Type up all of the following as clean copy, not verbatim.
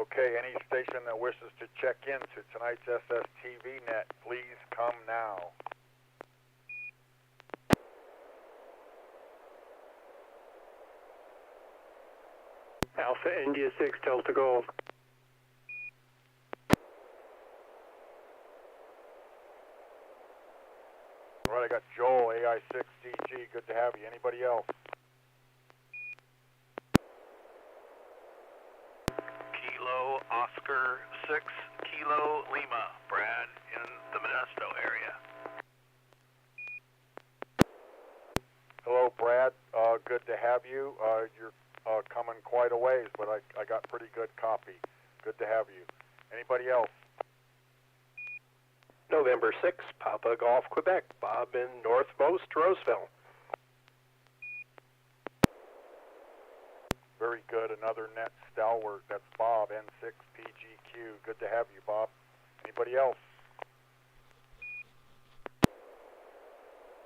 Okay, any station that wishes to check into tonight's SSTV Net, please come now. Alpha India 6 Delta Golf. All right, I got Joel, AI6DG. Good to have you. Anybody else? Kilo Oscar 6 Kilo Lima, Brad, in the Modesto area. Hello, Brad. Good to have you. You're coming quite a ways, but I got pretty good copy. Good to have you. Anybody else? November 6, Papa Golf, Quebec. Bob in Northmost Roseville. Very good. Another net stalwart. That's Bob, N6PGQ. Good to have you, Bob. Anybody else?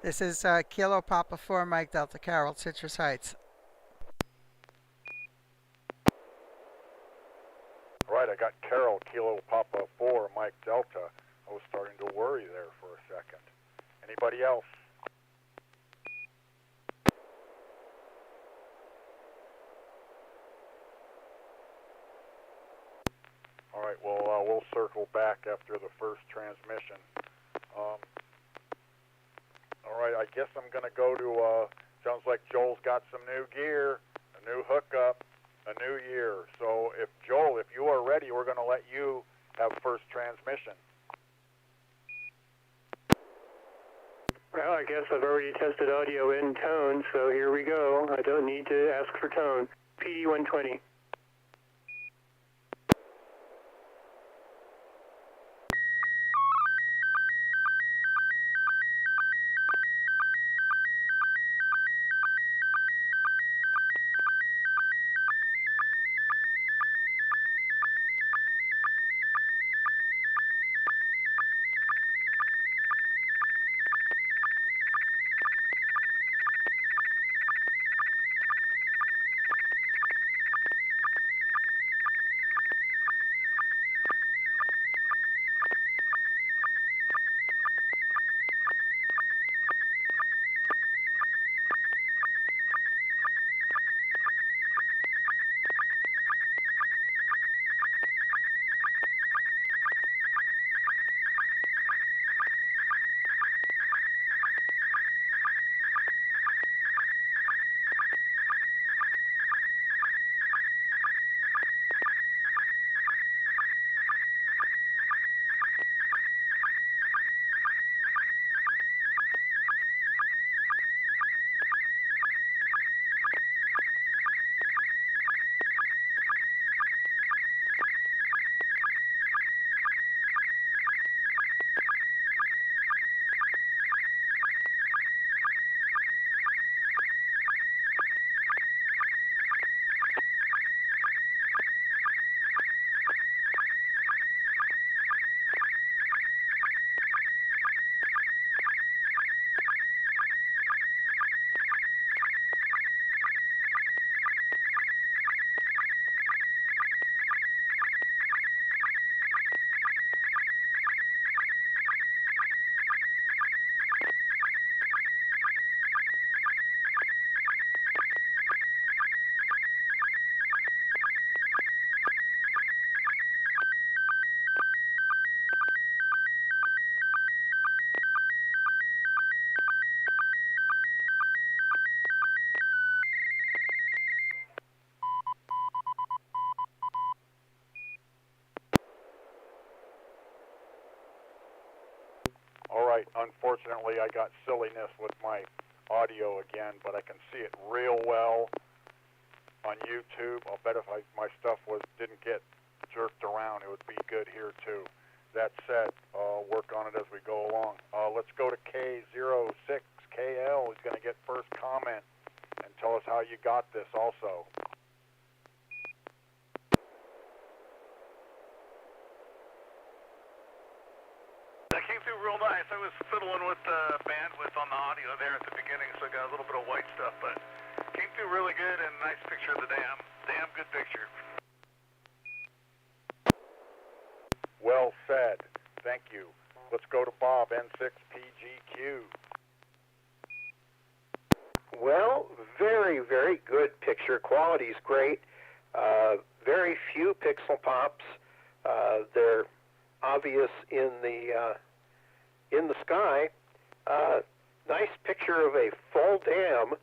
This is Kilo Papa 4 Mike Delta Carroll, Citrus Heights. All right, I got Carol, Kilo Papa 4 Mike Delta. I was starting to worry there for a second. Anybody else? All right, well, we'll circle back after the first transmission. All right, I guess I'm going to go to, sounds like Joel's got some new gear, a new hookup, a new year. So if Joel, if you are ready, we're going to let you have first transmission. Well, I guess I've already tested audio and tone, so here we go. I don't need to ask for tone. PD 120. All right, unfortunately I got silliness with my audio again, but I can see it real well on YouTube. I'll bet if my stuff didn't get jerked around, it would be good here too. That said, I'll work on it as we go along. Let's go to K06KL. He's going to get first comment and tell us how you got this also. That came through real nice. I was fiddling with the bandwidth on the audio there at the beginning, so I got a little bit of white stuff, but came through really good and nice picture of the dam. Damn good picture. very, very good picture. Quality's great. Very few pixel pops. They're obvious in the sky. Nice picture of a full dam.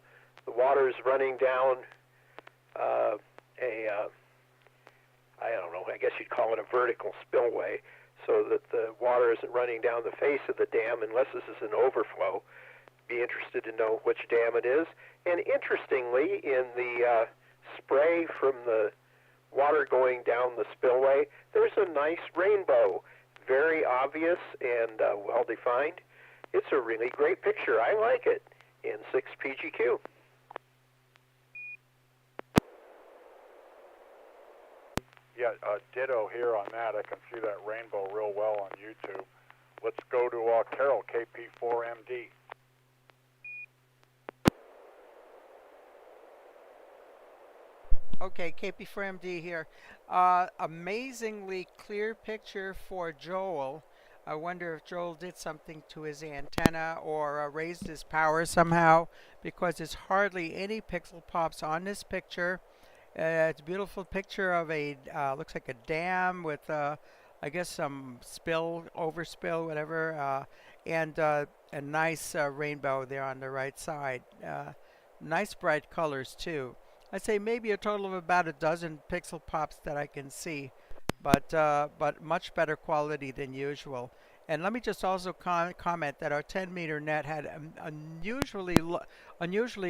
The water's running down I don't know, I guess you'd call it a vertical spillway, so that the water isn't running down the face of the dam unless this is an overflow. Be interested to know which dam it is. And interestingly, in the spray from the water going down the spillway, there's a nice rainbow, very obvious and well-defined. It's a really great picture. I like it. N6 PGQ. Yeah, ditto here on that. I can see that rainbow real well on YouTube. Let's go to Carol, KP4MD. Okay, KP4MD here. Amazingly clear picture for Joel. I wonder if Joel did something to his antenna or raised his power somehow, because there's hardly any pixel pops on this picture. It's a beautiful picture of a, looks like a dam with, I guess, some overspill, whatever, and a nice rainbow there on the right side. Nice bright colors, too. I'd say maybe a total of about a dozen pixel pops that I can see, but much better quality than usual. And let me just also comment that our 10-meter net had an unusually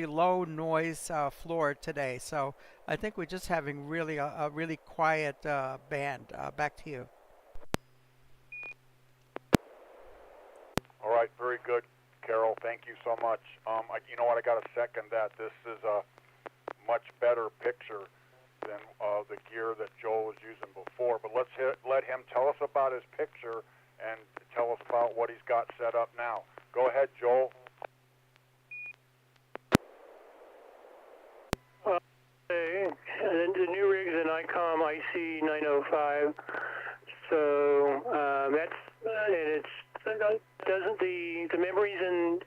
low noise floor today. So I think we're just having really a really quiet band. Back to you. All right, very good, Carol. Thank you so much. You know what? I got to second that. This is a much better picture than the gear that Joel was using before. But let's let him tell us about his picture and tell us about what he's got set up now. Go ahead, Joel. The new rig's an ICOM IC 905, so the memories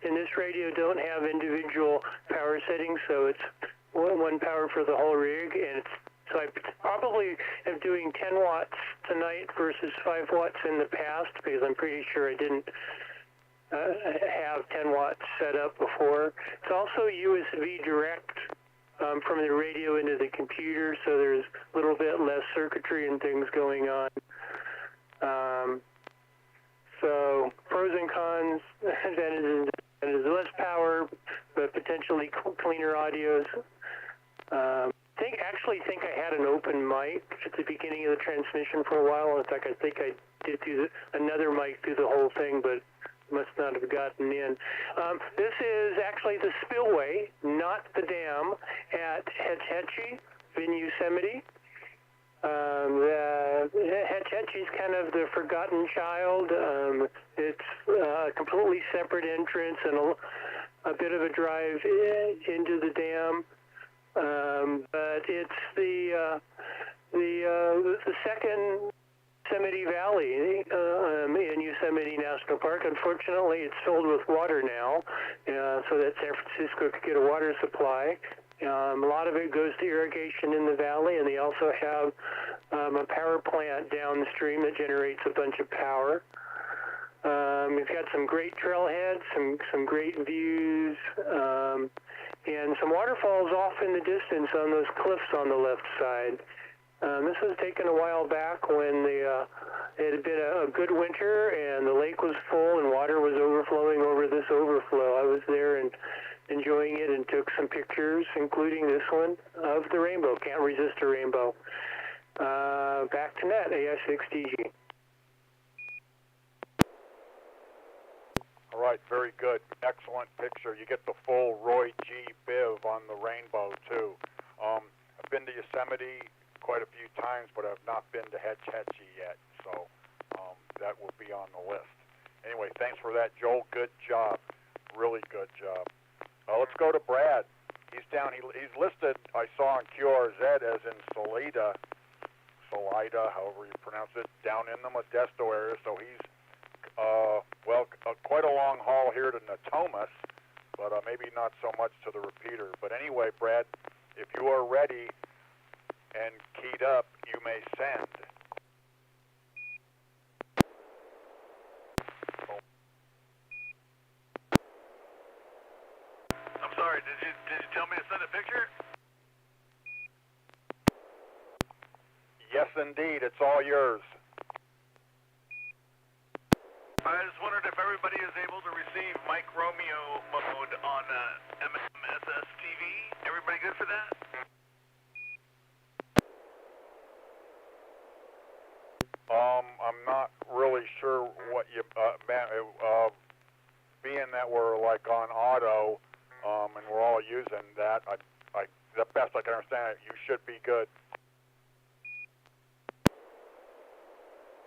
in this radio don't have individual power settings, so it's one power for the whole rig, and so I probably am doing 10 watts tonight versus 5 watts in the past, because I'm pretty sure I didn't have 10 watts set up before. It's also USB direct from the radio into the computer, so there's a little bit less circuitry and things going on. So pros and cons, advantages less power, but potentially cleaner audios. I actually think I had an open mic at the beginning of the transmission for a while. In fact, I think I did another mic through the whole thing, but must not have gotten in. This is actually the spillway, not the dam, at Hetch Hetchy in Yosemite. Hetch Hetchy is kind of the forgotten child. It's a completely separate entrance and a bit of a drive into the dam. But it's the second Yosemite Valley in Yosemite National Park. Unfortunately, it's filled with water now, so that San Francisco could get a water supply. A lot of it goes to irrigation in the valley, and they also have a power plant downstream that generates a bunch of power. We've got some great trailheads, some great views, and some waterfalls off in the distance on those cliffs on the left side. This was taken a while back when it had been a good winter and the lake was full and water was overflowing over this overflow. I was there and enjoying it and took some pictures, including this one of the rainbow. Can't resist a rainbow. Back to net, AS6DG. All right, very good. Excellent picture. You get the full Roy G. Biv on the rainbow, too. I've been to Yosemite quite a few times, but I've not been to Hetch Hetchy yet, so that will be on the list. Anyway, thanks for that, Joel. Good job. Really good job. Let's go to Brad. He's down. He's listed, I saw on QRZ, as in Salida, however you pronounce it, down in the Modesto area, so he's quite a long haul here to Natomas. but maybe not so much to the repeater. But anyway, Brad, if you are ready and keyed up, you may send. I'm sorry, did you tell me to send a picture? Yes, indeed, it's all yours. I just wondered if everybody is able to receive Mike Romeo mode on N6NA SSTV. Everybody good for that? I'm not really sure what you, being that we're like on auto, and we're all using that, the best I can understand it, you should be good.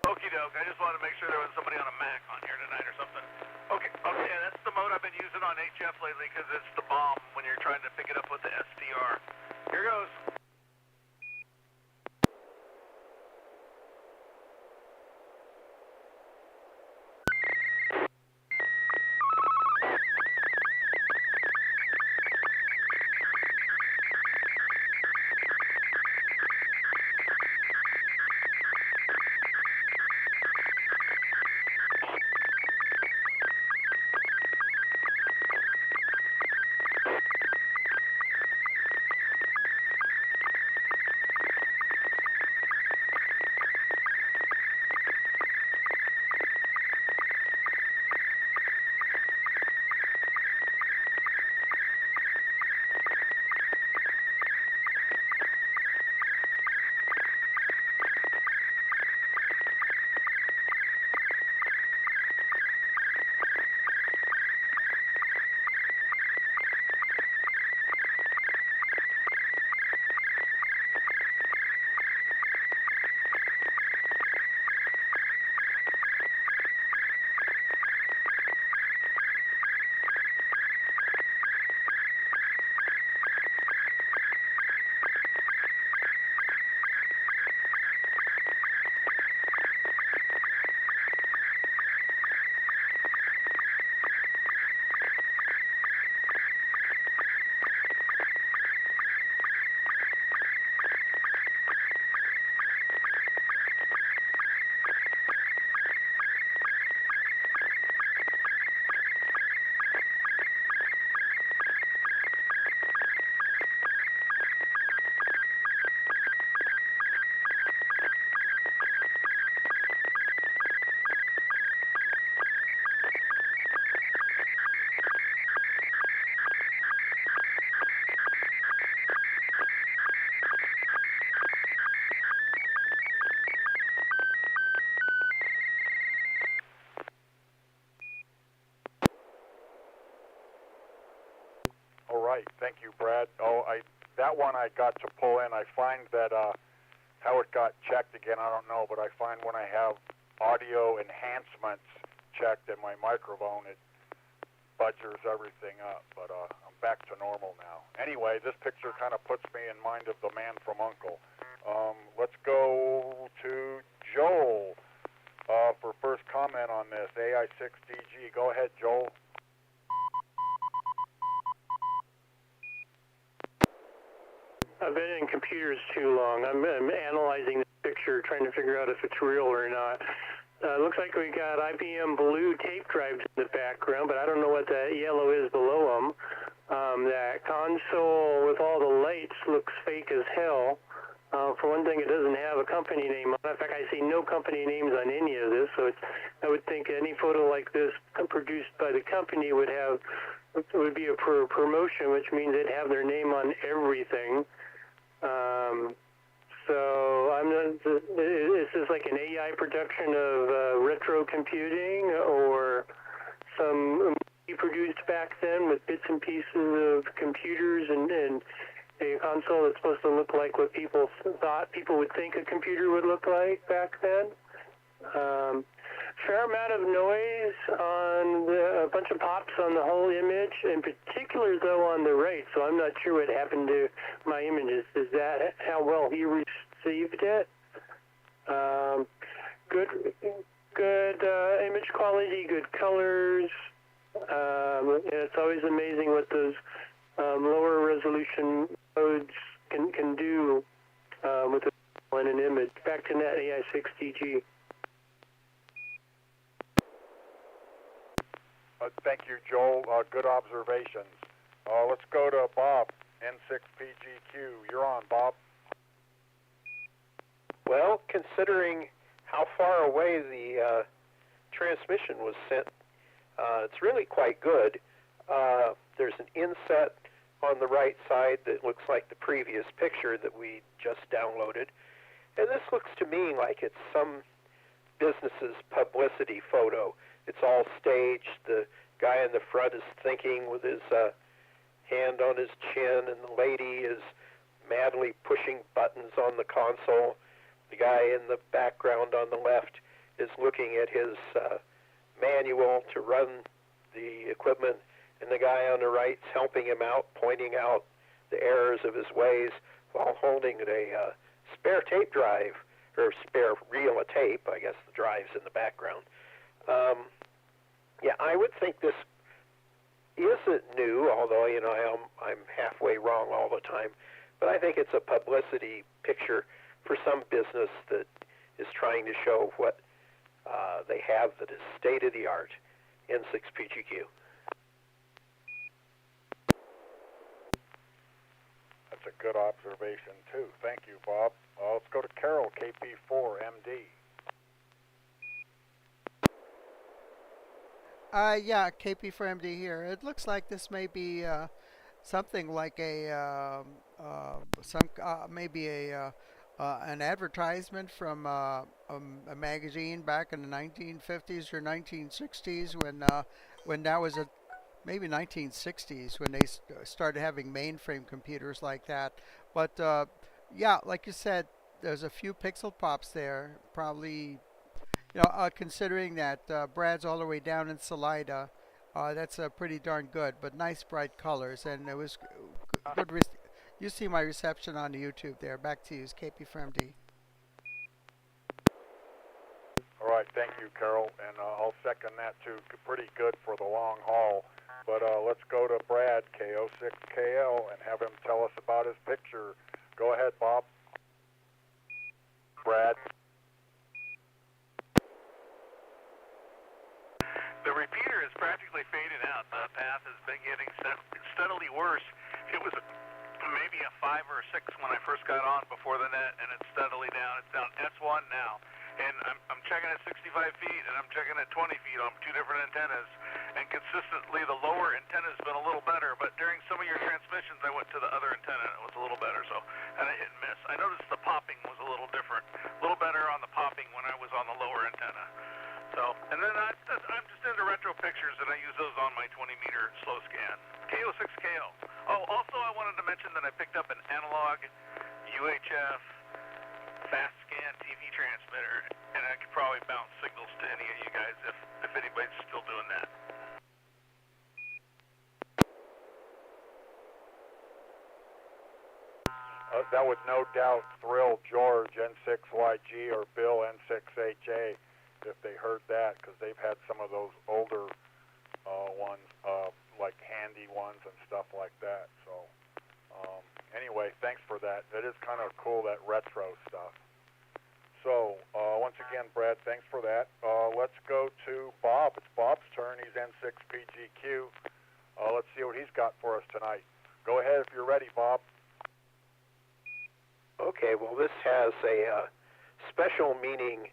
Okie doke, I just wanted to make sure there was somebody on a Mac on here tonight or something. Okay, that's the mode I've been using on HF lately because it's the bomb when you're trying to pick it up with the SDR. Here goes. All right, thank you, Brad. That one I got to pull in. I find that how it got checked again, I don't know, but I find when I have audio enhancements checked in my microphone, it budgers everything up. But I'm back to normal now. Anyway, this picture kind of puts me in mind of the man from U.N.C.L.E. Let's go to Joel for first comment on this AI6DG. Go ahead, Joel. I've been in computers too long. I'm analyzing the picture, trying to figure out if it's real or not. Looks like we got IBM blue tape drives in the background, but I don't know what that yellow is below them. That console with all the lights looks fake as hell. For one thing, it doesn't have a company name on it. In fact, I see no company names on any of this, so I would think any photo like this produced by the company would be a promotion, which means they'd have their name on everything. Is this like an AI production of retro computing or some movie produced back then with bits and pieces of computers and a console that's supposed to look like what people thought people would think a computer would look like back then? Fair amount of noise on a bunch of pops on the whole image, in particular though on the right, so I'm not sure what happened to my images. Is that how well he received it? Good image quality, good colors, And it's always amazing what those lower resolution modes can do with in an image. Back to Net AI6DG. Thank you, Joel. Good observations. Let's go to Bob, N6PGQ. You're on, Bob. Well, considering how far away the transmission was sent, it's really quite good. There's an inset on the right side that looks like the previous picture that we just downloaded. And this looks to me like it's some business's publicity photo. It's all staged. The guy in the front is thinking with his hand on his chin, and the lady is madly pushing buttons on the console. The guy in the background on the left is looking at his manual to run the equipment, and the guy on the right's helping him out, pointing out the errors of his ways while holding a spare tape drive, or spare reel of tape. I guess the drive's in the background. Yeah, I would think this isn't new, although, you know, I'm halfway wrong all the time. But I think it's a publicity picture for some business that is trying to show what they have that is state-of-the-art N6PGQ. That's a good observation, too. Thank you, Bob. Let's go to Carol, KP4MD. Yeah, KP4MD here. It looks like this may be something like a maybe an advertisement from a magazine back in the 1950s or 1960s when that was maybe 1960s when they started having mainframe computers like that. But yeah, like you said, there's a few pixel pops there. Probably, you know, considering that Brad's all the way down in Salida, that's pretty darn good. But nice bright colors, and it was good. You see my reception on the YouTube there. Back to you, KP4MD. All right, thank you, Carol, and I'll second that too. Pretty good for the long haul. But let's go to Brad, KO6KL, and have him tell us about his picture. Go ahead, Bob. Brad. The repeater is practically fading out. The path has been getting steadily worse. It was maybe a 5 or a 6 when I first got on before the net, and it's steadily down. It's down S1 now. And I'm checking at 65 feet, and I'm checking at 20 feet on 2 different antennas. And consistently, the lower antenna's been a little better, but during some of your transmissions, I went to the other antenna, and it was a little better, so, and I hit and miss. I noticed the popping was a little different, a little better on the popping when I was on the lower antenna. So, and then I'm just into retro pictures, and I use those on my 20-meter slow scan. KO6KO. Oh, also I wanted to mention that I picked up an analog UHF fast scan TV transmitter, and I could probably bounce signals to any of you guys if anybody's still doing that. That would no doubt thrill George, N6YG, or Bill, N6HA, if they heard that, because they've had some of those older ones, like handy ones and stuff like that. So anyway, thanks for that. It is kind of cool, that retro stuff. So once again, Brad, thanks for that. Let's go to Bob. It's Bob's turn. He's N6PGQ. Let's see what he's got for us tonight. Go ahead if you're ready, Bob. Okay, well, this has a special meaning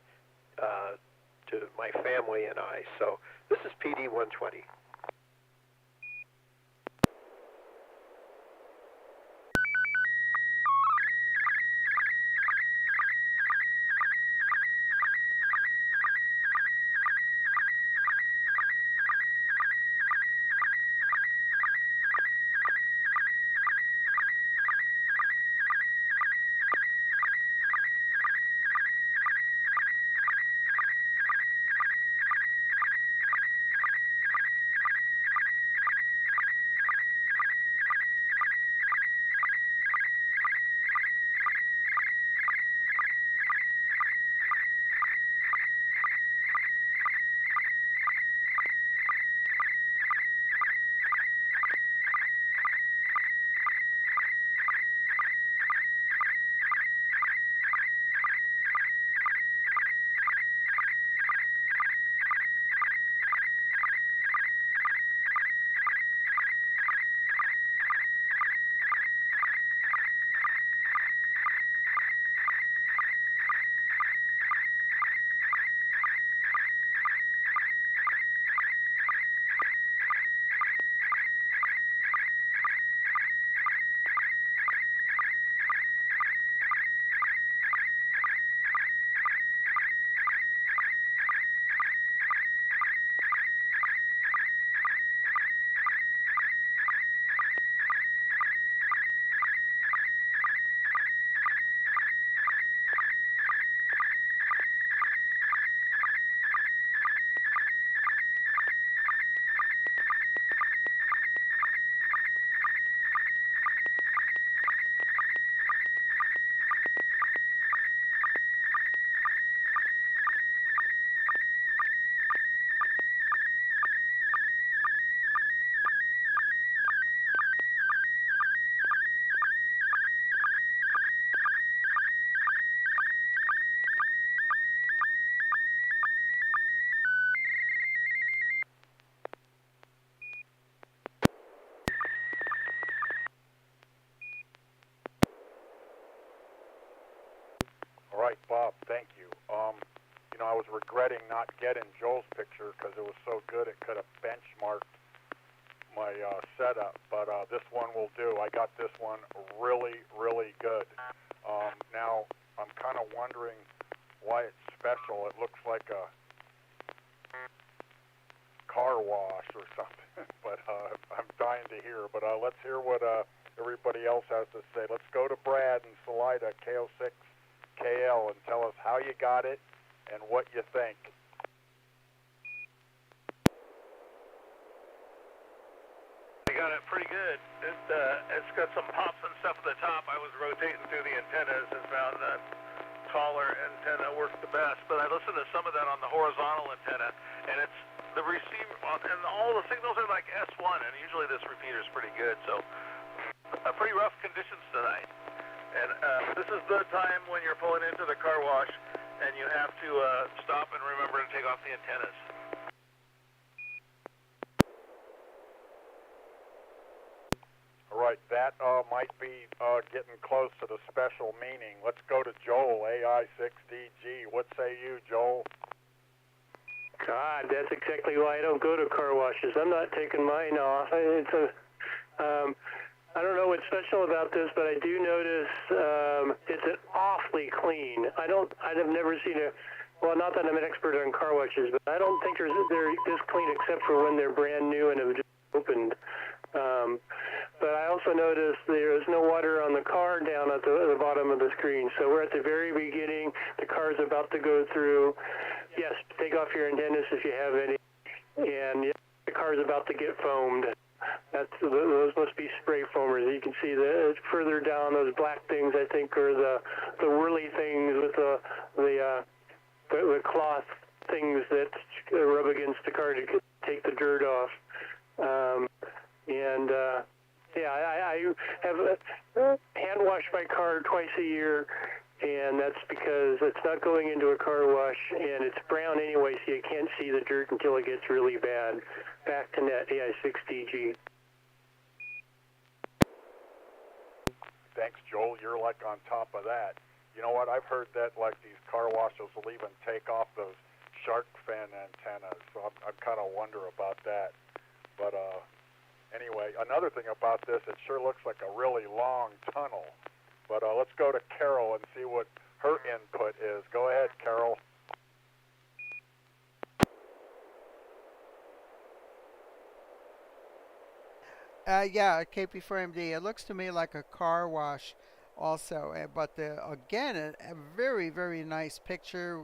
to my family and I. So this is PD-120. right, Bob, thank you. You know, I was regretting not getting Joel's picture because it was so good it could have benchmarked my setup, but this one will do. I got this one really, really good. Now, I'm kind of wondering why it's special. It looks like a car wash or something, but I'm dying to hear. But let's hear what everybody else has to say. Let's go to Brad in Salida, KO6KL, and tell us how you got it and what you think. I got it pretty good. It's got some pops and stuff at the top. I was rotating through the antennas and found that taller antenna worked the best. But I listened to some of that on the horizontal antenna, and it's the receiver, and all the signals are like S1, and usually this repeater is pretty good. So pretty rough conditions tonight. And this is the time when you're pulling into the car wash, and you have to stop and remember to take off the antennas. All right, that might be getting close to the special meaning. Let's go to Joel, AI6DG. What say you, Joel? God, that's exactly why I don't go to car washes. I'm not taking mine off. I don't know what's special about this, but I do notice it's an awfully clean. I've never seen well, not that I'm an expert on car washes, but I don't think they're this clean except for when they're brand new and have just opened. But I also noticed there is no water on the car down at the bottom of the screen. So we're at the very beginning. The car's about to go through. Yes, take off your antennas if you have any. And yes, the car's about to get foamed. Those must be spray foamers. You can see further down, those black things I think are the whirly things with the cloth things that rub against the car to take the dirt off. I have hand washed my car twice a year, and that's because it's not going into a car wash, and it's brown anyway, so you can't see the dirt until it gets really bad. Back to net, AI6DG. Thanks, Joel. You're like on top of that. You know what? I've heard that like these car washes will even take off those shark fin antennas, so I kind of wonder about that. But anyway, another thing about this, it sure looks like a really long tunnel. But let's go to Carol and see what her input is. Go ahead, Carol. Yeah, KP4MD. It looks to me like a car wash also. But again, a very, very nice picture.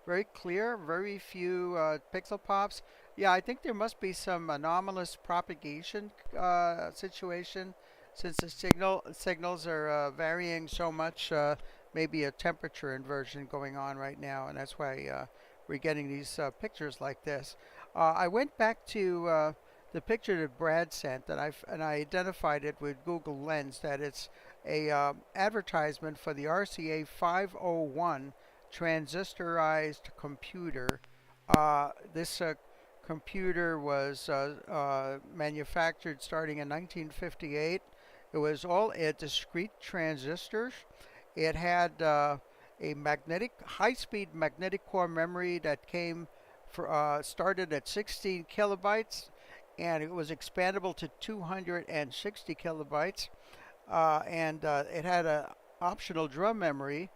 Very clear, very few pixel pops. Yeah, I think there must be some anomalous propagation situation since the signals are varying so much. Maybe a temperature inversion going on right now, and that's why we're getting these pictures like this. I went back to the picture that Brad sent, and I identified it with Google Lens that it's a advertisement for the RCA 501 transistorized computer. This computer was manufactured starting in 1958. It was all discrete transistors. It had a high-speed magnetic core memory that started at 16 kilobytes, and it was expandable to 260 kilobytes. It had an optional drum memory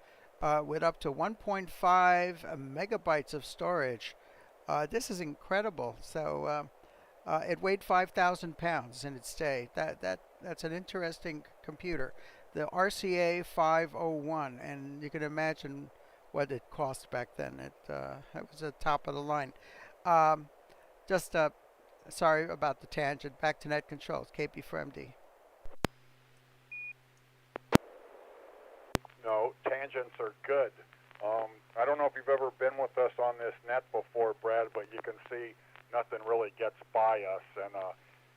with up to 1.5 megabytes of storage. This is incredible. So it weighed 5,000 pounds in its day. That's an interesting computer. The RCA 501, and you can imagine what it cost back then. It was the top of the line. Sorry about the tangent. Back to net controls. KP4MD. No, tangents are good. I don't know if you've ever been with us on this net before, Brad, but you can see nothing really gets by us, and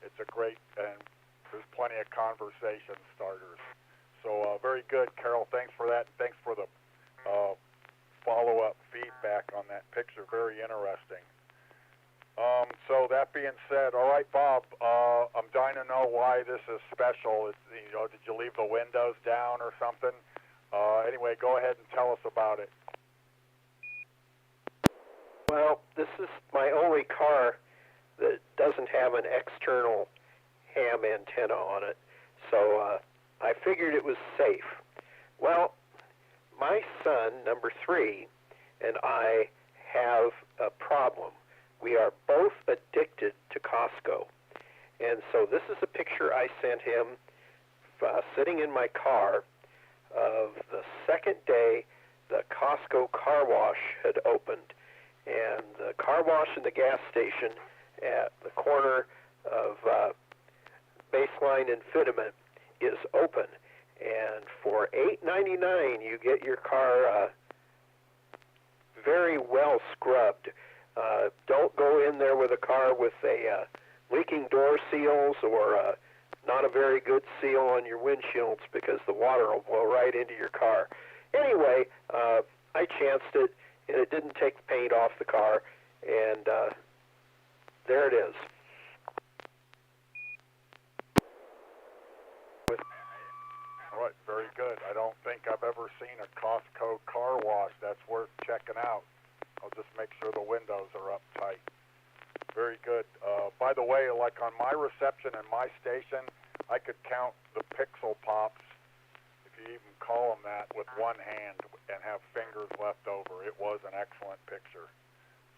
it's a great, and there's plenty of conversation starters. So very good, Carol. Thanks for that, and thanks for the follow-up feedback on that picture. Very interesting. So that being said, all right, Bob, I'm dying to know why this is special. Did you leave the windows down or something? Anyway, go ahead and tell us about it. Well, this is my only car that doesn't have an external ham antenna on it, so I figured it was safe. Well, my son, number 3, and I have a problem. We are both addicted to Costco. And so this is a picture I sent him sitting in my car of the second day the Costco car wash had opened. And the car wash and the gas station at the corner of Baseline and Fitiment is open. And for $8.99, you get your car very well scrubbed. Don't go in there with a car with a leaking door seals or not a very good seal on your windshields, because the water will blow right into your car. Anyway, I chanced it, and it didn't take the paint off the car, and there it is. All right, very good. I don't think I've ever seen a Costco car wash that's worth checking out. I'll just make sure the windows are up tight. Very good. By the way, like on my reception and my station, I could count the pixel pops, if you even call them that, with one hand and have fingers left over. It was an excellent picture.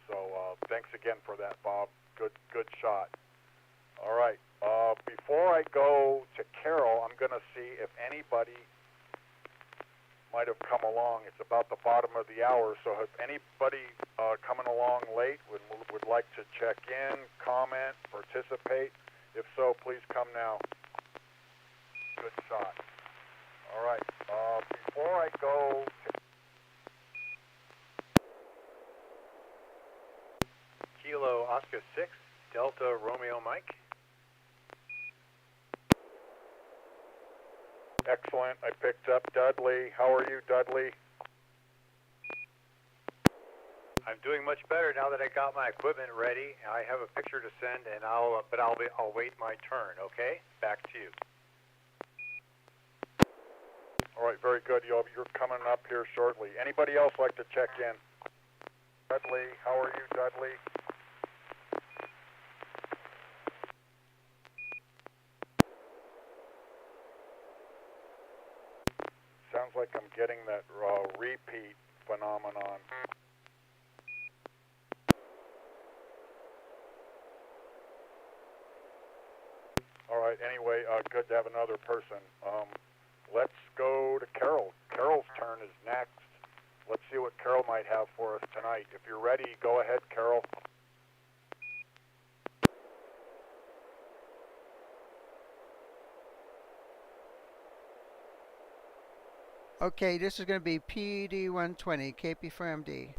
So thanks again for that, Bob. Good shot. All right. Before I go to Carol, I'm going to see if anybody might have come along. It's about the bottom of the hour, so if anybody coming along late would like to check in, comment, participate, if so, please come now. Good shot. All right. Before I go to Kilo Oscar 6, Delta Romeo Mike. Excellent. I picked up Dudley. How are you, Dudley? I'm doing much better now that I got my equipment ready. I have a picture to send, and I'll wait my turn. Okay, back to you. All right, very good. You're coming up here shortly. Anybody else like to check in? Dudley, how are you, Dudley? Sounds like I'm getting that repeat phenomenon. All right, anyway, good to have another person. Let's go to Carol. Carol's turn is next. Let's see what Carol might have for us tonight. If you're ready, go ahead, Carol. Okay, this is going to be PED 120, KP for MD.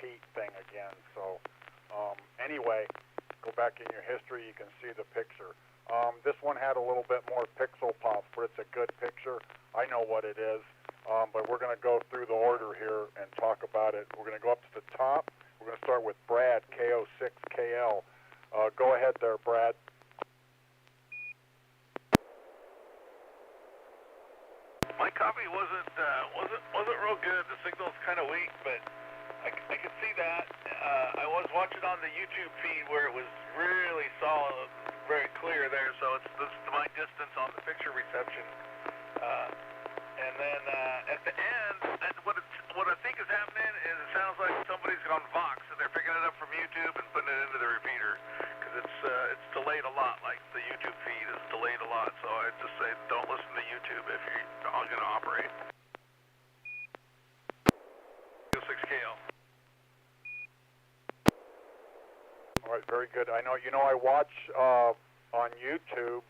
repeat thing again. So anyway, go back in your history, you can see the picture. This one had a little bit more pixel pops, but it's a good picture. I know what it is, but we're going to go through the order here and talk about it. We're going to go up to the top. We're going to start with Brad, KO6KL. Go ahead there, Brad. My copy wasn't real good. The signal's kind of weak, but I could see that. I was watching on the YouTube feed where it was really solid, very clear there. So this is my distance on the picture reception. And then at the end, what I think is happening is it sounds like somebody's on Vox and they're picking it up from YouTube and putting it into the repeater because it's delayed a lot. Like the YouTube feed is delayed a lot. So I just say don't listen to YouTube if you're going to operate. 6KL. All right, very good. I know I watch on YouTube,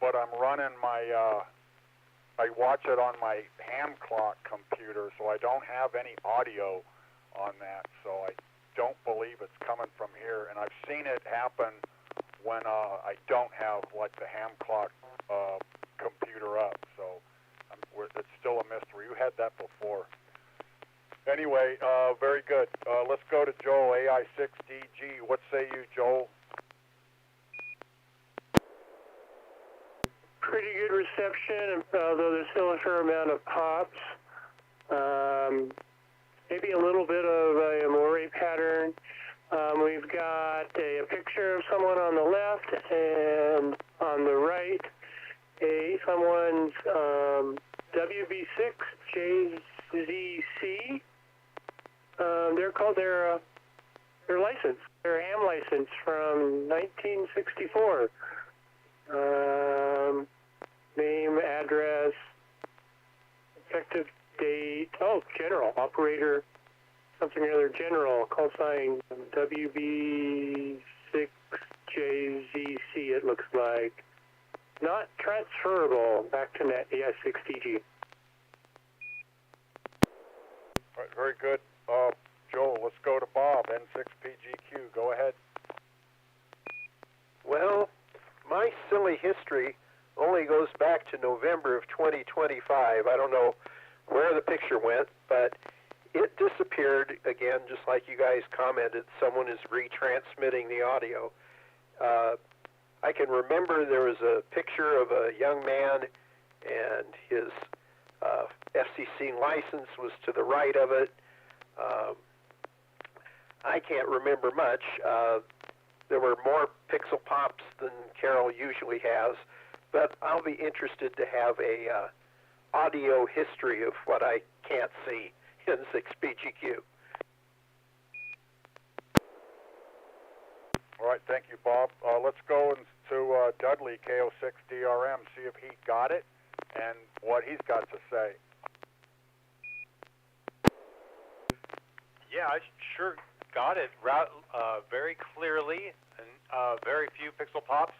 but I'm running my I watch it on my ham clock computer, so I don't have any audio on that. So I don't believe it's coming from here, and I've seen it happen when I don't have like the ham clock computer up. So it's still a mystery. You had that before. Anyway, very good. Let's go to Joel, AI6DG. What say you, Joel? Pretty good reception, although there's still a fair amount of pops. Maybe a little bit of a moire pattern. We've got a picture of someone on the left and on the right, someone's WB6JZC. They're called their license, their ham license from 1964. Name, address, effective date. Oh, general operator, something or other. General call sign WB6JZC. It looks like not transferable back to net AI6DG. All right, very good. Joel, let's go to Bob, N6PGQ. Go ahead. Well, my silly history only goes back to November of 2025. I don't know where the picture went, but it disappeared again, just like you guys commented. Someone is retransmitting the audio. I can remember there was a picture of a young man, and his FCC license was to the right of it. I can't remember much. There were more pixel pops than Carol usually has, but I'll be interested to have a audio history of what I can't see in 6PGQ. All right, thank you, Bob. Let's go to Dudley, KO6DRM, see if he got it and what he's got to say. Yeah, I sure got it very clearly, and very few pixel pops,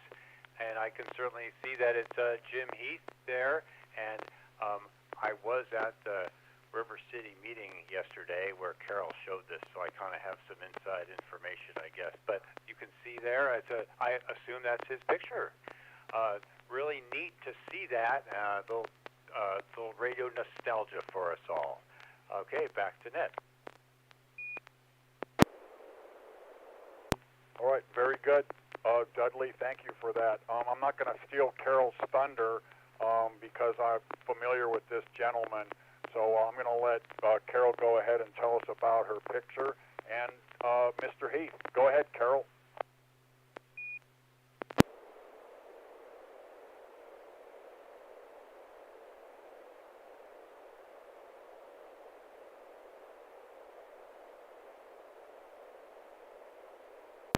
and I can certainly see that it's Jim Heath there, and I was at the River City meeting yesterday where Carol showed this, so I kind of have some inside information, I guess. But you can see there, I assume that's his picture. Really neat to see that. Little radio nostalgia for us all. Okay, back to net. All right, very good. Dudley, thank you for that. I'm not going to steal Carol's thunder because I'm familiar with this gentleman. So I'm going to let Carol go ahead and tell us about her picture. And Mr. Heath, go ahead, Carol.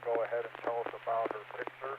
Go ahead and tell us about her picture.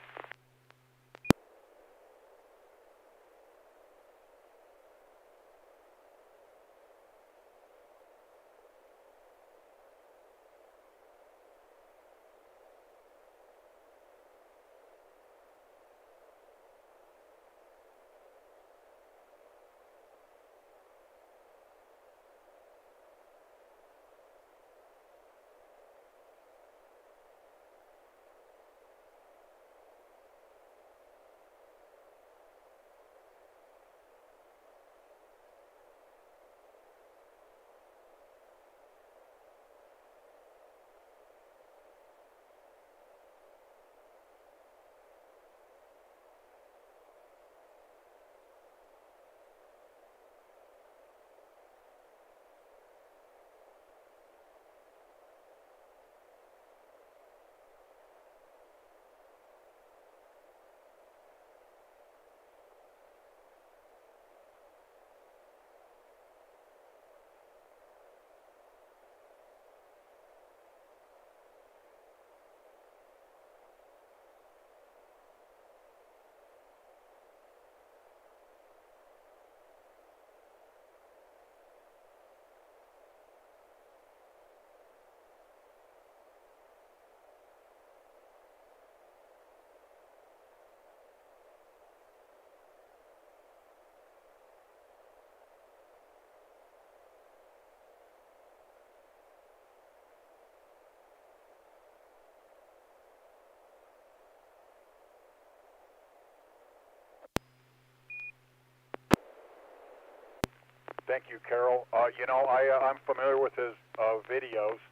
Thank you, Carol. I'm familiar with his videos.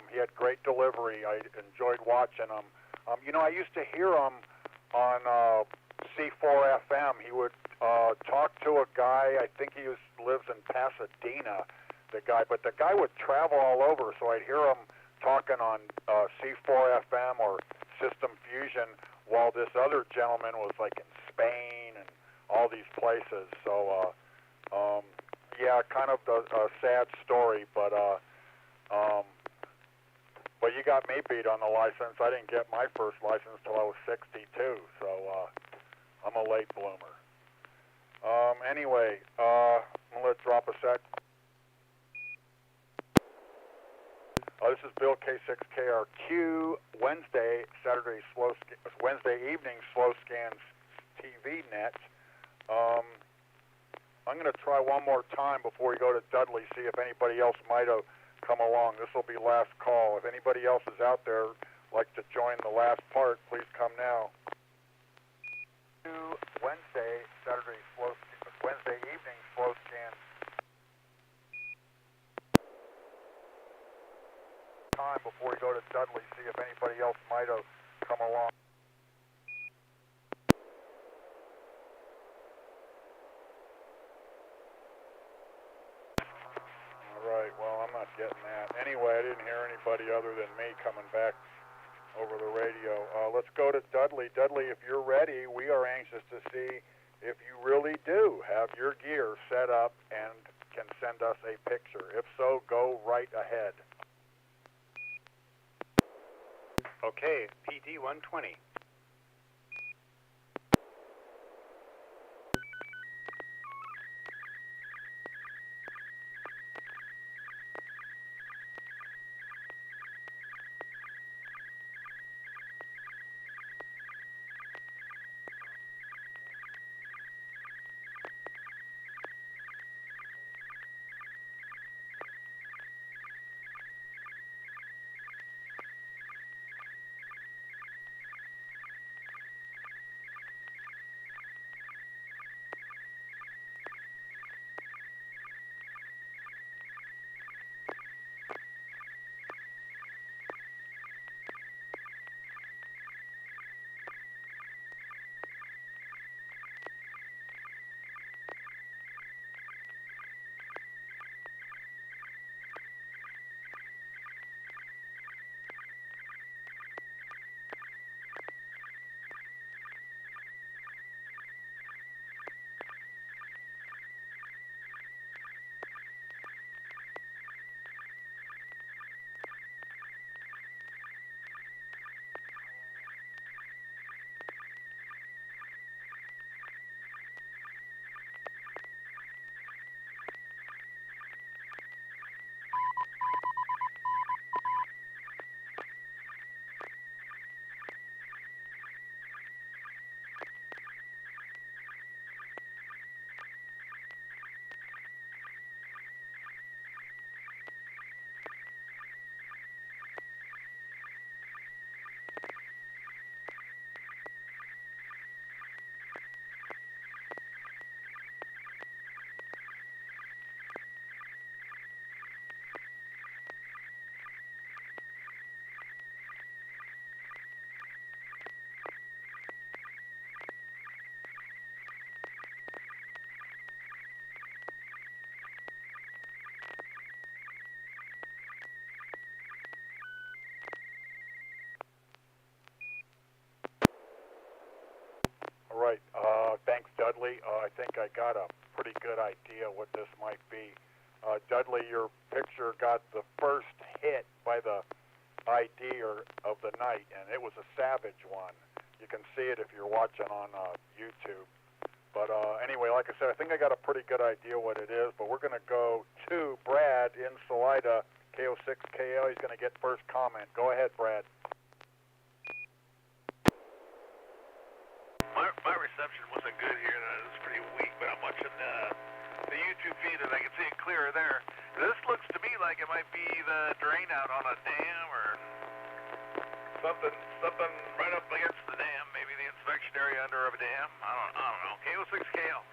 He had great delivery. I enjoyed watching him. I used to hear him on C4 FM. He would talk to a guy. I think he lives in Pasadena. But the guy would travel all over, so I'd hear him talking on C4 FM or System Fusion, while this other gentleman was like in Spain and all these places. So, kind of a sad story, but you got me beat on the license. I didn't get my first license till I was 62, so I'm a late bloomer. Anyway, I'm gonna drop a sec. This is Bill K6KRQ, Wednesday evening Slow Scans TV Net. I'm going to try one more time before we go to Dudley, see if anybody else might have come along. This will be last call. If anybody else is out there like to join the last part, please come now. Wednesday evening Slow Scans time before we go to Dudley, see if anybody else might have come along. All right, well, I'm not getting that. Anyway, I didn't hear anybody other than me coming back over the radio. Let's go to Dudley. Dudley, if you're ready, we are anxious to see if you really do have your gear set up and can send us a picture. If so, go right ahead. Okay, PD 120. Right. Thanks, Dudley. I think I got a pretty good idea what this might be. Dudley, your picture got the first hit by the ID of the night, and it was a savage one. You can see it if you're watching on YouTube. But anyway, like I said, I think I got a pretty good idea what it is, but we're going to go to Brad in Salida, KO6KL. He's going to get first comment. Go ahead, Brad. My reception wasn't good here. It was pretty weak, but I'm watching the YouTube feed and I can see it clearer there. This looks to me like it might be the drain out on a dam or something right up against the dam. Maybe the inspection area under a dam. I don't know. KO6KL.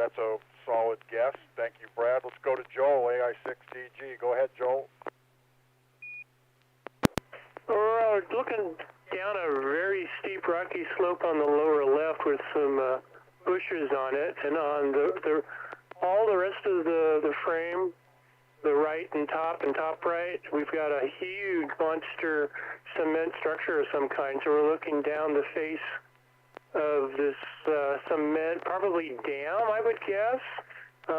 That's a solid guess. Thank you, Brad. Let's go to Joel, AI6TG. Go ahead, Joel. We're looking down a very steep rocky slope on the lower left with some bushes on it, and on all the rest of the frame, the right and top right, we've got a huge monster cement structure of some kind. So we're looking down the face of this cement, probably dam, I would guess.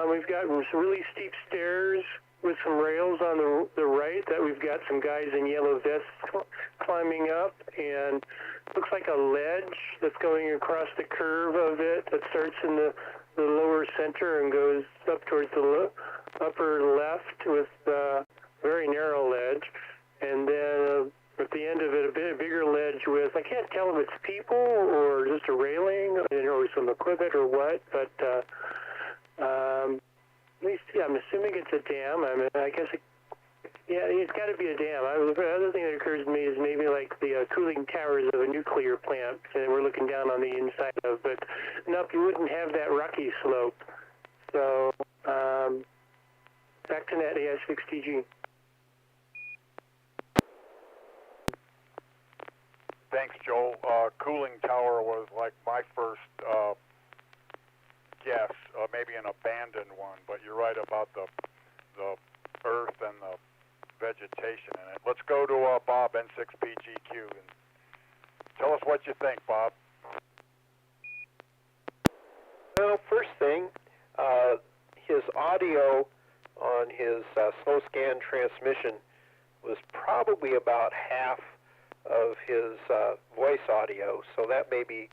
We've got some really steep stairs with some rails on the right that we've got some guys in yellow vests climbing up, and looks like a ledge that's going across the curve of it that starts in the lower center and goes up towards the upper left with a very narrow ledge, and then at the end of it a bit bigger ledge with, I can't tell if it's people or just a railing or some equipment or what, but at least, yeah, I'm assuming it's a dam. I mean, I guess, it's got to be a dam. The other thing that occurs to me is maybe like the cooling towers of a nuclear plant that we're looking down on the inside of, but nope, you wouldn't have that rocky slope. So, back to Net AI6TG. Thanks, Joel. Cooling tower was like my first guess, maybe an abandoned one, but you're right about the earth and the vegetation in it. Let's go to Bob, N6PGQ, and tell us what you think, Bob. Well, first thing, his audio on his slow scan transmission was probably about half of his voice audio, so that may be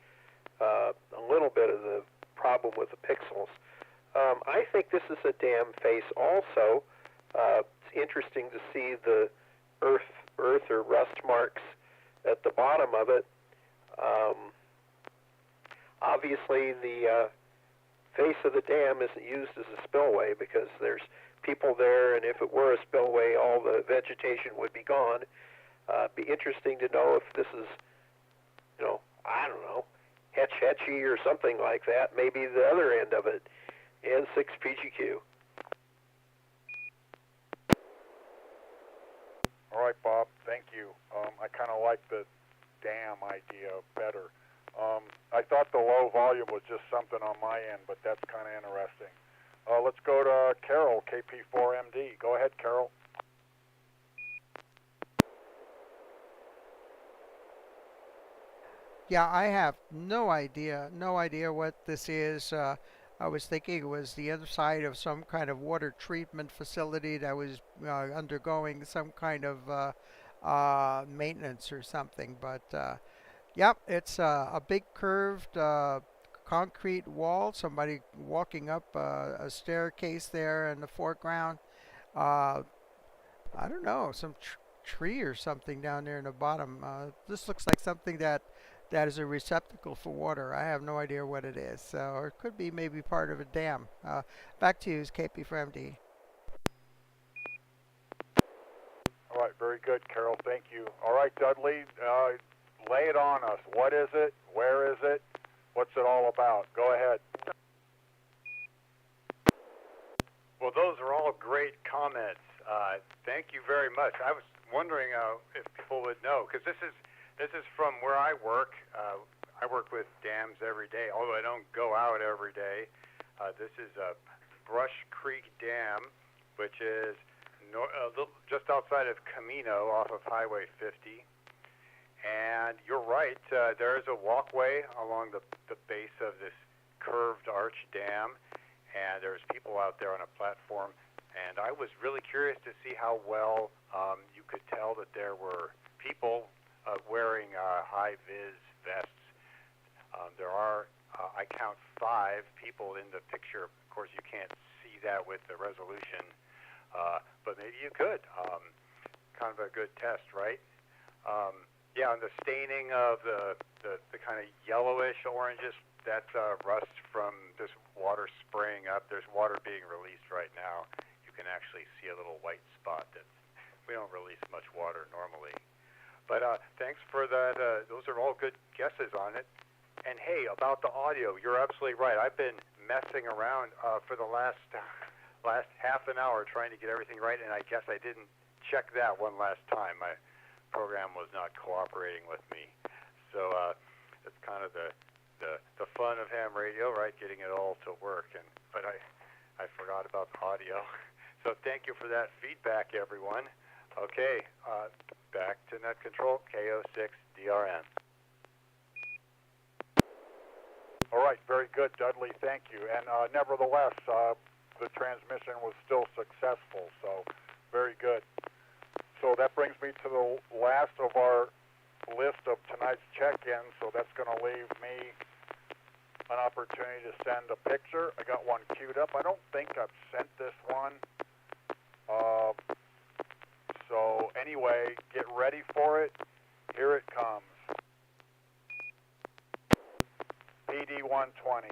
a little bit of the problem with the pixels. I think this is a dam face also. It's interesting to see the earth or rust marks at the bottom of it. Obviously, the face of the dam isn't used as a spillway because there's people there, and if it were a spillway, all the vegetation would be gone. It'd be interesting to know if this is, I don't know, Hetchy or something like that, maybe the other end of it, N6PGQ. All right, Bob, thank you. I kind of like the dam idea better. I thought the low volume was just something on my end, but that's kind of interesting. Let's go to Carol, KP4MD. Go ahead, Carol. Yeah, I have no idea what this is. I was thinking it was the other side of some kind of water treatment facility that was undergoing some kind of maintenance or something. But yep, it's a big curved concrete wall. Somebody walking up a staircase there in the foreground. I don't know, some tree or something down there in the bottom. This looks like something that is a receptacle for water. I have no idea what it is. Or it could be maybe part of a dam. Back to you, KP4MD. All right, very good, Carol. Thank you. All right, Dudley, lay it on us. What is it? Where is it? What's it all about? Go ahead. Well, those are all great comments. Thank you very much. I was wondering if people would know, because this is from where I work. I work with dams every day, although I don't go out every day. This is a Brush Creek Dam, which is just outside of Camino off of Highway 50. And you're right, there is a walkway along the base of this curved arch dam, and there's people out there on a platform. And I was really curious to see how well you could tell that there were people wearing high-vis vests. There are, I count 5 people in the picture. Of course, you can't see that with the resolution, but maybe you could. Kind of a good test, right? Yeah, and the staining of the kind of yellowish oranges, that's rust from this water spraying up. There's water being released right now. You can actually see a little white spot. We don't release much water normally. But thanks for that. Those are all good guesses on it. And hey, about the audio, you're absolutely right. I've been messing around for the last half an hour trying to get everything right, and I guess I didn't check that one last time. My program was not cooperating with me. So it's kind of the fun of ham radio, right? Getting it all to work. But I forgot about the audio. So thank you for that feedback, everyone. Okay, back to Net Control, KO6DRN. All right, very good, Dudley. Thank you. And nevertheless, the transmission was still successful, so very good. So that brings me to the last of our list of tonight's check-ins, so that's going to leave me an opportunity to send a picture. I got one queued up. I don't think I've sent this one. So anyway, get ready for it. Here it comes. PD 120.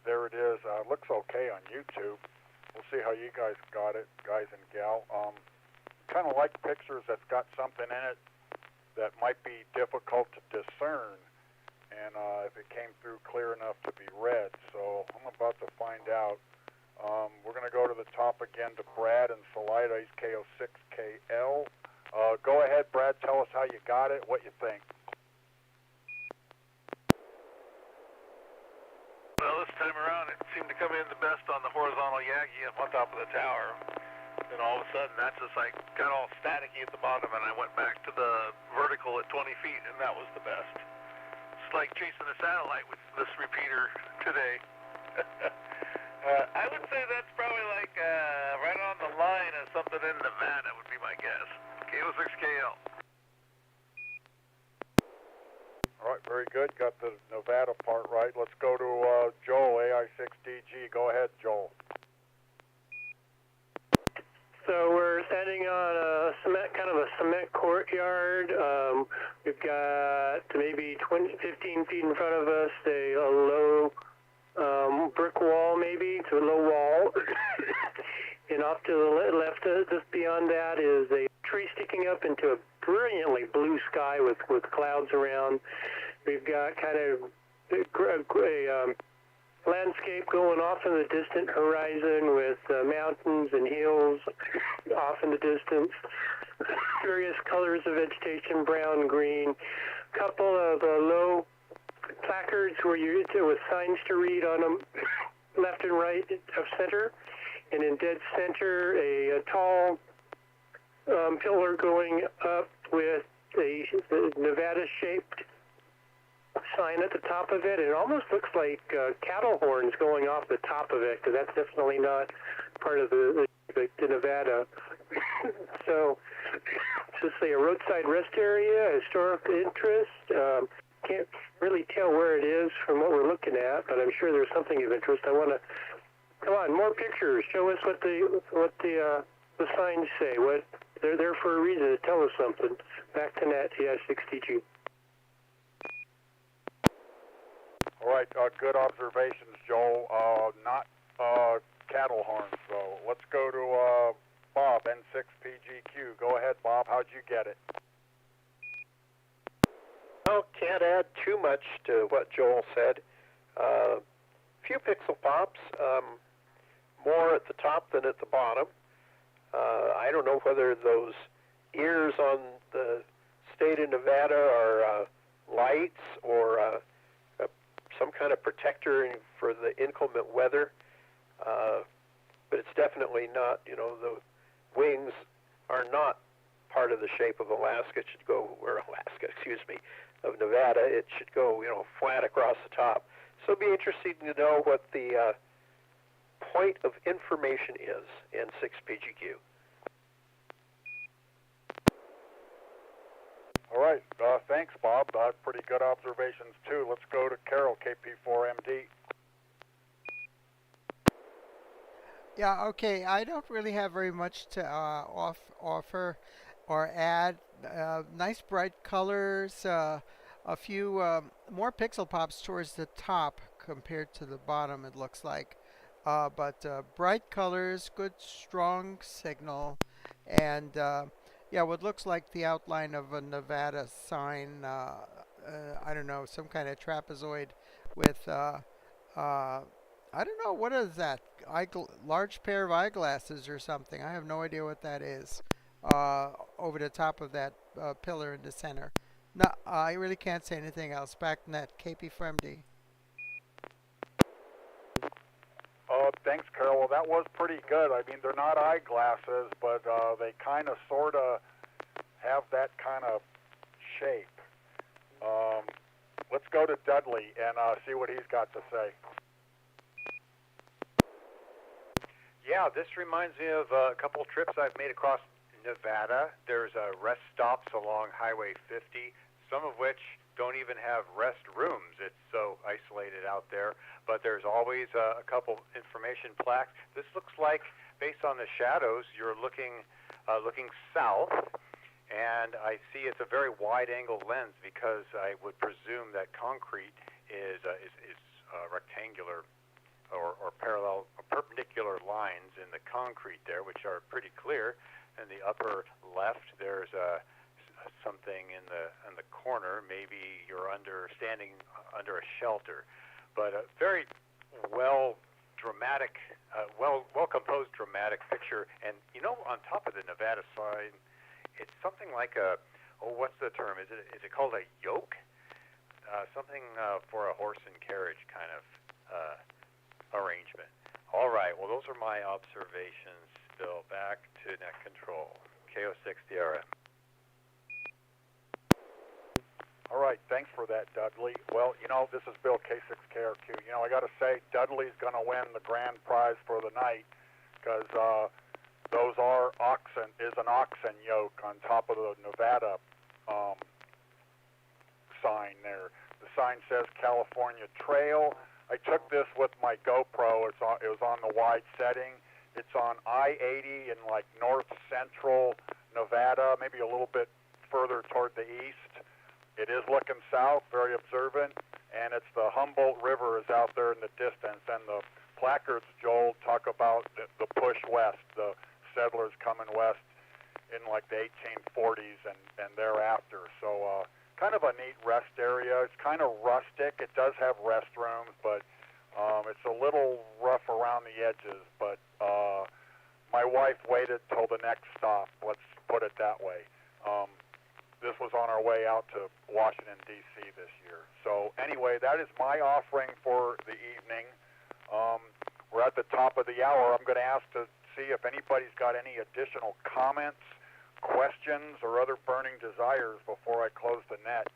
There it is. Looks okay on YouTube. We'll see how you guys got it, guys and gal. Kind of like pictures that's got something in it that might be difficult to discern, and if it came through clear enough to be read. So I'm about to find out. We're going to go to the top again to Brad and Salida. He's KO6KL. Go ahead, Brad. Tell us how you got it, what you think. Well, this time around, it seemed to come in the best on the horizontal Yagi up on top of the tower. Then all of a sudden, that just like got all staticky at the bottom, and I went back to the vertical at 20 feet, and that was the best. It's like chasing a satellite with this repeater today. I would say that's probably like right on the line of something in Nevada would be my guess. KO6KL. All right, very good. Got the Nevada part right. Let's go to Joel, AI6DG. Go ahead, Joel. So we're standing on a kind of a cement courtyard. We've got maybe 15 feet in front of us a low brick wall, maybe. It's a low wall. And off to the left, just beyond that, is a tree sticking up into a brilliantly blue sky with clouds around. We've got kind of a landscape going off in the distant horizon with mountains and hills off in the distance. Various colors of vegetation, brown, green. Couple of low placards with signs to read on them, left and right of center, and in dead center, a tall pillar going up with a Nevada-shaped sign at the top of it. It almost looks like cattle horns going off the top of it, because that's definitely not part of the Nevada. So, just say a roadside rest area, historic interest. Can't really tell where it is from what we're looking at, but I'm sure there's something of interest. I want to, come on, more pictures. Show us what the signs say. What they're there for a reason to tell us something. Back to net, yeah, 60G. All right, good observations, Joel. Not cattle horns, though. Let's go to Bob, N6PGQ. Go ahead, Bob. How'd you get it? Well, can't add too much to what Joel said. Few pixel pops, more at the top than at the bottom. I don't know whether those ears on the state of Nevada are lights or some kind of protector for the inclement weather, but it's definitely not, the wings are not part of the shape of Alaska. It should go, of Nevada. It should go, flat across the top. So it'd be interesting to know what the point of information is in 6PGQ. All right, thanks, Bob. Pretty good observations, too. Let's go to Carol, KP4MD. Yeah, okay. I don't really have very much to offer or add. Nice bright colors, a few more pixel pops towards the top compared to the bottom, it looks like. But bright colors, good strong signal, and yeah, what looks like the outline of a Nevada sign. I don't know, some kind of trapezoid with I don't know, what is that? Large pair of eyeglasses or something. I have no idea what that is. Over the top of that pillar in the center. No, I really can't say anything else. Back net, KP4MD. Thanks, Carol. Well, that was pretty good. I mean, they're not eyeglasses, but they kind of, sort of have that kind of shape. Let's go to Dudley and see what he's got to say. Yeah, this reminds me of a couple trips I've made across Nevada. There's rest stops along Highway 50, some of which don't even have rest rooms. It's so isolated out there. But there's always a couple information plaques. This looks like, based on the shadows, you're looking south, and I see it's a very wide-angle lens because I would presume that concrete is rectangular or parallel or perpendicular lines in the concrete there, which are pretty clear. In the upper left, there's something in the corner. Maybe you're standing under a shelter, but a very well composed, dramatic picture. And on top of the Nevada sign, it's something like what's the term? Is it called a yoke? Something for a horse and carriage kind of arrangement. All right. Well, those are my observations. Bill, back to net control. KO6 DRM. All right, thanks for that, Dudley. Well, this is Bill, K6KRQ. I got to say, Dudley's going to win the grand prize for the night because those are an oxen yoke on top of the Nevada sign there. The sign says California Trail. I took this with my GoPro. It was on the wide setting. It's on I-80 in north central Nevada, maybe a little bit further toward the east. It is looking south, very observant, and it's the Humboldt River is out there in the distance. And the placards, Joel, talk about the push west, the settlers coming west in the 1840s and thereafter. So kind of a neat rest area. It's kind of rustic. It does have restrooms, but it's a little rough around the edges. But my wife waited till the next stop. Let's put it that way. this was on our way out to Washington, D.C. this year. So anyway, that is my offering for the evening. We're at the top of the hour. I'm going to ask to see if anybody's got any additional comments, questions, or other burning desires before I close the net.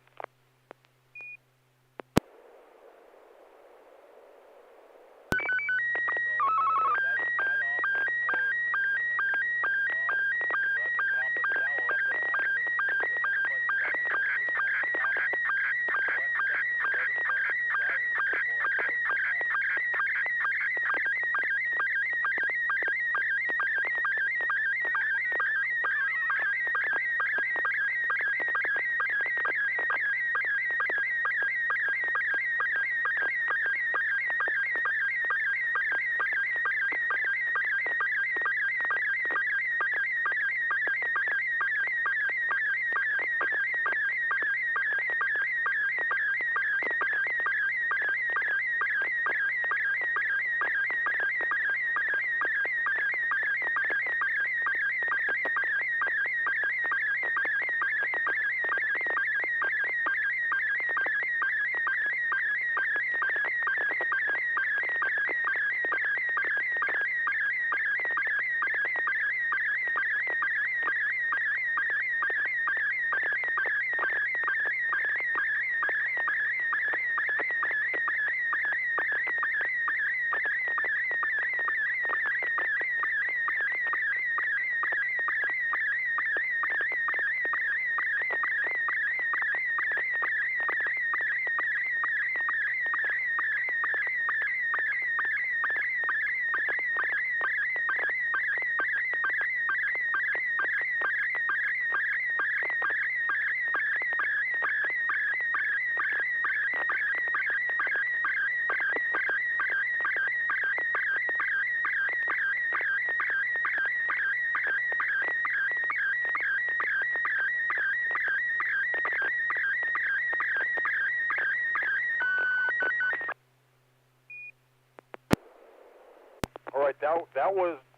All right, that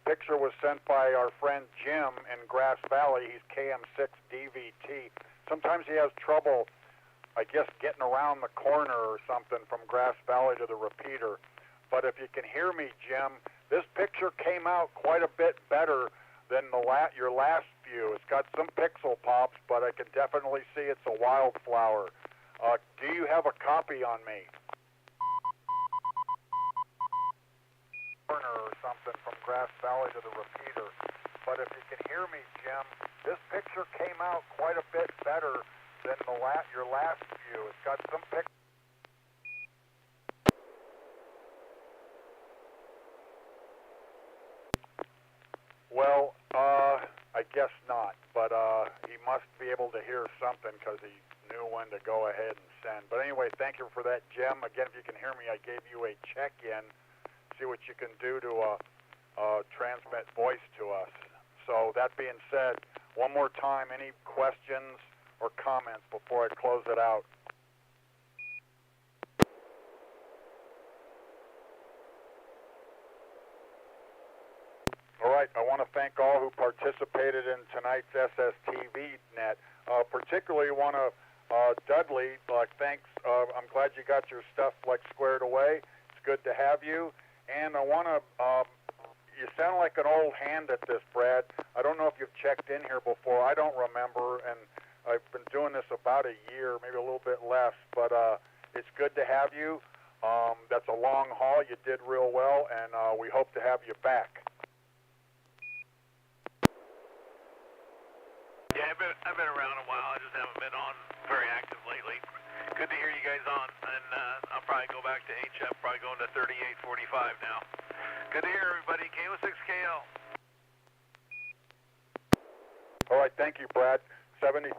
picture was sent by our friend Jim in Grass Valley. He's KM6DVT. Sometimes he has trouble, I guess, getting around the corner or something from Grass Valley to the repeater. But if you can hear me, Jim, this picture came out quite a bit better than your last view. It's got some pixel pops, but I can definitely see it's a wildflower. Do you have a copy on me? Or something from Grass Valley to the repeater. But if you can hear me, Jim, this picture came out quite a bit better than your last view. It's got some pixels. Well, I guess not, but he must be able to hear something because he knew when to go ahead and send. But anyway, thank you for that, Jim. Again, if you can hear me, I gave you a check-in. See what you can do to transmit voice to us. So that being said, one more time, any questions or comments before I close it out? All right, I want to thank all who participated in tonight's SSTV Net. Particularly want to, Dudley, thanks. I'm glad you got your stuff squared away. It's good to have you. And I want to, you sound like an old hand at this, Brad. I don't know if you've checked in here before. I don't remember, and I've been doing this about a year, maybe a little bit less, but it's good to have you. That's a long haul. You did real well, and we hope to have you back. Yeah, I've been around a while. I just haven't been on very active lately. Good to hear you guys on, and I'll probably go back to HF, probably going to 3845 now. Good to hear everybody. KO6KL. All right, thank you, Brad. 73.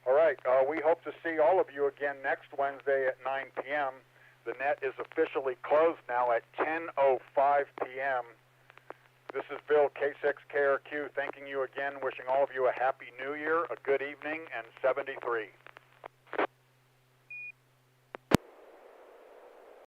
All right, we hope to see all of you again next Wednesday at 9 p.m. The net is officially closed now at 10:05 p.m. This is Bill, K6KRQ, thanking you again, wishing all of you a happy new year, a good evening, and 73.